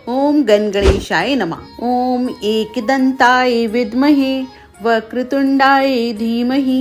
ओम गण गणेशाय नमः। ओम एकदंताय विद्महे वक्रतुंडाय धीमहि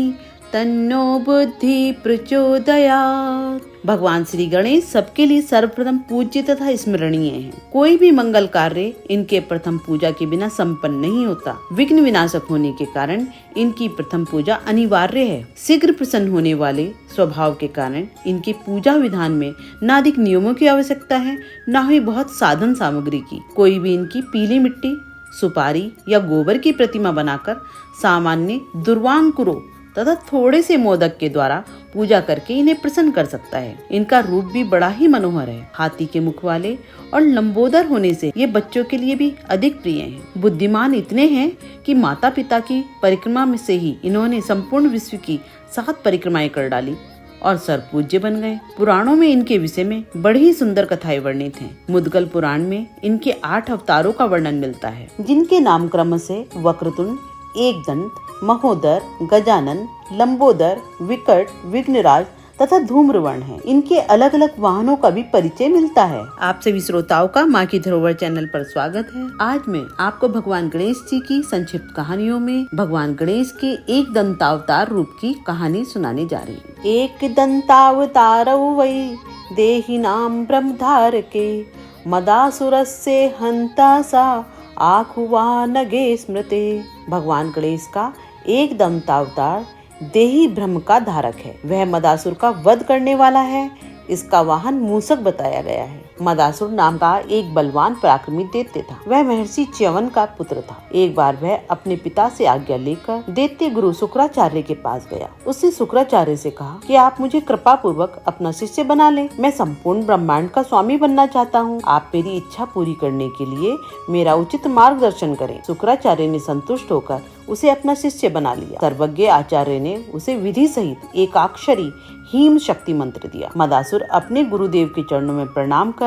तन्नो बुद्धि प्रचोदयात्। भगवान श्री गणेश सबके लिए सर्वप्रथम पूज्य तथा स्मरणीय हैं। कोई भी मंगल कार्य इनके प्रथम पूजा के बिना संपन्न नहीं होता। विघ्न विनाशक होने के कारण इनकी प्रथम पूजा अनिवार्य है। शीघ्र प्रसन्न होने वाले स्वभाव के कारण इनकी पूजा विधान में न अधिक नियमों की आवश्यकता है, न ही बहुत साधन सामग्री की। कोई भी इनकी पीली मिट्टी, सुपारी या गोबर की प्रतिमा बनाकर सामान्य दुर्वांकुरों तथा थोड़े से मोदक के द्वारा पूजा करके इन्हें प्रसन्न कर सकता है। इनका रूप भी बड़ा ही मनोहर है। हाथी के मुख वाले और लंबोदर होने से ये बच्चों के लिए भी अधिक प्रिय हैं। बुद्धिमान इतने हैं कि माता पिता की परिक्रमा में से ही इन्होंने संपूर्ण विश्व की 7 परिक्रमाएं कर डाली और सर्वपूज्य बन गए। पुराणों में इनके विषय में बड़ी ही सुंदर कथाएं वर्णित हैं। मुद्गल पुराण में इनके 8 अवतारों का वर्णन मिलता है, जिनके नाम क्रम से वक्रतुंड, एकदंत, महोदर, गजानन, लंबोदर, विकट, विघ्नराज तथा धूम्रवर्ण है। इनके अलग अलग वाहनों का भी परिचय मिलता है। आप सभी श्रोताओं का माँ की धरोहर चैनल पर स्वागत है। आज मैं आपको भगवान गणेश जी की संक्षिप्त कहानियों में भगवान गणेश के एक दंतावतार रूप की कहानी सुनाने जा रही हूँ। एक दंतावतारौ वै देहिनां ब्रह्मधारके मदासुरस्य हंता सा आखुवा नगे स्मृते। भगवान गणेश का एक दंतावतार देही ब्रह्म का धारक है। वह मदासुर का वध करने वाला है। इसका वाहन मूसक बताया गया है। मदासुर नाम का एक बलवान पराक्रमी दैत्य था। वह महर्षि च्यवन का पुत्र था। एक बार वह अपने पिता से आज्ञा लेकर दैत्य गुरु शुक्राचार्य के पास गया। उसने शुक्राचार्य से कहा कि आप मुझे कृपा पूर्वक अपना शिष्य बना लें। मैं संपूर्ण ब्रह्मांड का स्वामी बनना चाहता हूँ। आप मेरी इच्छा पूरी करने के लिए मेरा उचित मार्गदर्शन करें। शुक्राचार्य ने संतुष्ट होकर उसे अपना शिष्य बना लिया। सर्वज्ञ आचार्य ने उसे विधि सहित एकाक्षरी हीम शक्ति मंत्र दिया। मदासुर अपने गुरुदेव के चरणों में प्रणाम कर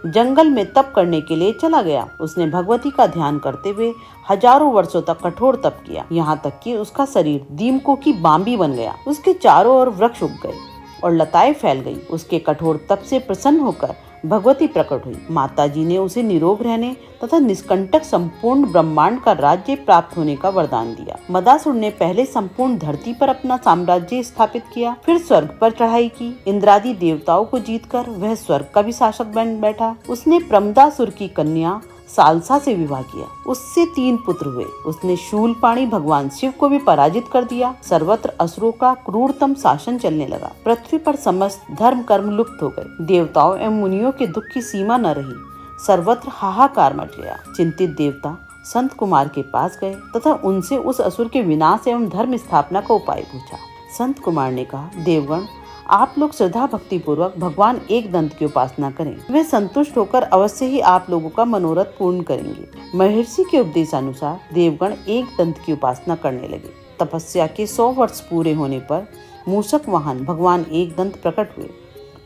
जंगल में तप करने के लिए चला गया। उसने भगवती का ध्यान करते हुए हजारों वर्षों तक कठोर तप किया, यहाँ तक कि उसका शरीर दीमकों की बांबी बन गया। उसके चारों ओर वृक्ष उग गए और लताएं फैल गई। उसके कठोर तप से प्रसन्न होकर भगवती प्रकट हुई। माताजी ने उसे निरोग रहने तथा निष्कंटक संपूर्ण ब्रह्मांड का राज्य प्राप्त होने का वरदान दिया। मदासुर ने पहले संपूर्ण धरती पर अपना साम्राज्य स्थापित किया, फिर स्वर्ग पर चढ़ाई की। इंद्रादि देवताओं को जीतकर वह स्वर्ग का भी शासक बन बैठा। उसने प्रमदासुर की कन्या सालसा से विवाह किया। उससे 3 पुत्र हुए। उसने शूलपाणी भगवान शिव को भी पराजित कर दिया। सर्वत्र असुरों का क्रूरतम शासन चलने लगा। पृथ्वी पर समस्त धर्म कर्म लुप्त हो गए। देवताओं एवं मुनियों के दुख की सीमा न रही। सर्वत्र हाहाकार मच गया। चिंतित देवता संत कुमार के पास गए तथा उनसे उस असुर के विनाश एवं धर्म स्थापना का उपाय पूछा। संत कुमार ने कहा, देवगण, आप लोग श्रद्धा भक्ति पूर्वक भगवान एक दंत की उपासना करें। वे संतुष्ट होकर अवश्य ही आप लोगों का मनोरथ पूर्ण करेंगे। महर्षि के उपदेशानुसार देवगण एक दंत की उपासना करने लगे। तपस्या के 100 वर्ष पूरे होने पर मूषक वाहन भगवान एक दंत प्रकट हुए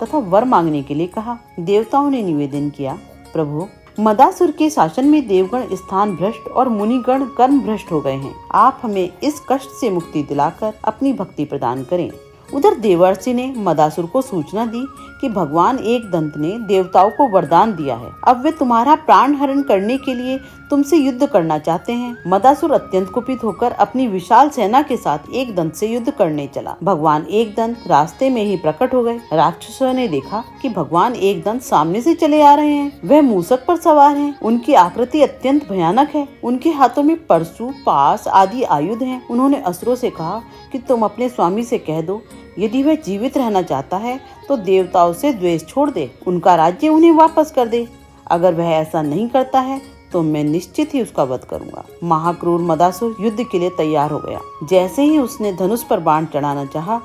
तथा वर मांगने के लिए कहा। देवताओं ने निवेदन किया, प्रभु, मदासुर के शासन में देवगण स्थान भ्रष्ट और मुनिगण कर्म भ्रष्ट हो गए हैं। आप हमें इस कष्ट से मुक्ति दिलाकर अपनी भक्ति प्रदान करें। उधर देवर्षि ने मदासुर को सूचना दी कि भगवान एक दंत ने देवताओं को वरदान दिया है। अब वे तुम्हारा प्राण हरण करने के लिए तुमसे युद्ध करना चाहते हैं। मदासुर अत्यंत कुपित होकर अपनी विशाल सेना के साथ एक दंत से युद्ध करने चला। भगवान एक दंत रास्ते में ही प्रकट हो गए। राक्षसों ने देखा कि भगवान एक दंत सामने से चले आ रहे हैं। वह मूसक पर सवार हैं। उनकी आकृति अत्यंत भयानक है। उनके हाथों में परशु, पास आदि आयुध हैं। उन्होंने असुरों से कहा कि तुम अपने स्वामी से कह दो, यदि वह जीवित रहना चाहता है तो देवताओं से द्वेष छोड़ दे, उनका राज्य उन्हें वापस कर दे। अगर वह ऐसा नहीं करता है तो मैं निश्चित ही उसका वध करूंगा। महाक्रूर मदासुर युद्ध के लिए तैयार हो गया। जैसे ही उसने धनुष पर बाण चढ़ाना चाहा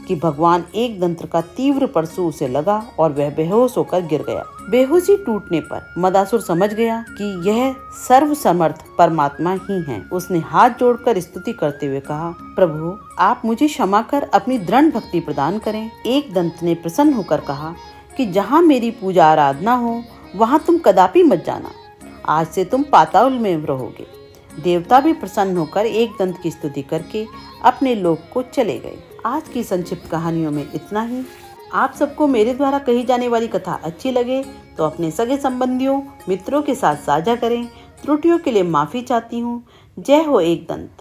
कि भगवान एक दंत का तीव्र परशु उसे लगा और वह बेहोश होकर गिर गया। बेहोशी टूटने पर मदासुर समझ गया कि यह सर्वसमर्थ परमात्मा ही हैं। उसने हाथ जोड़कर स्तुति करते हुए कहा, प्रभु, आप मुझे क्षमा कर अपनी दृढ़ भक्ति प्रदान करें। एक दंत ने प्रसन्न होकर कहा कि जहाँ मेरी पूजा आराधना हो वहाँ तुम कदापि मत जाना। आज से तुम पाताल में रहोगे। देवता भी प्रसन्न होकर एक दंत की स्तुति करके अपने लोक को चले गए। आज की संक्षिप्त कहानियों में इतना ही। आप सबको मेरे द्वारा कही जाने वाली कथा अच्छी लगे तो अपने सगे संबंधियों, मित्रों के साथ साझा करें। त्रुटियों के लिए माफ़ी चाहती हूँ। जय हो एकदंत।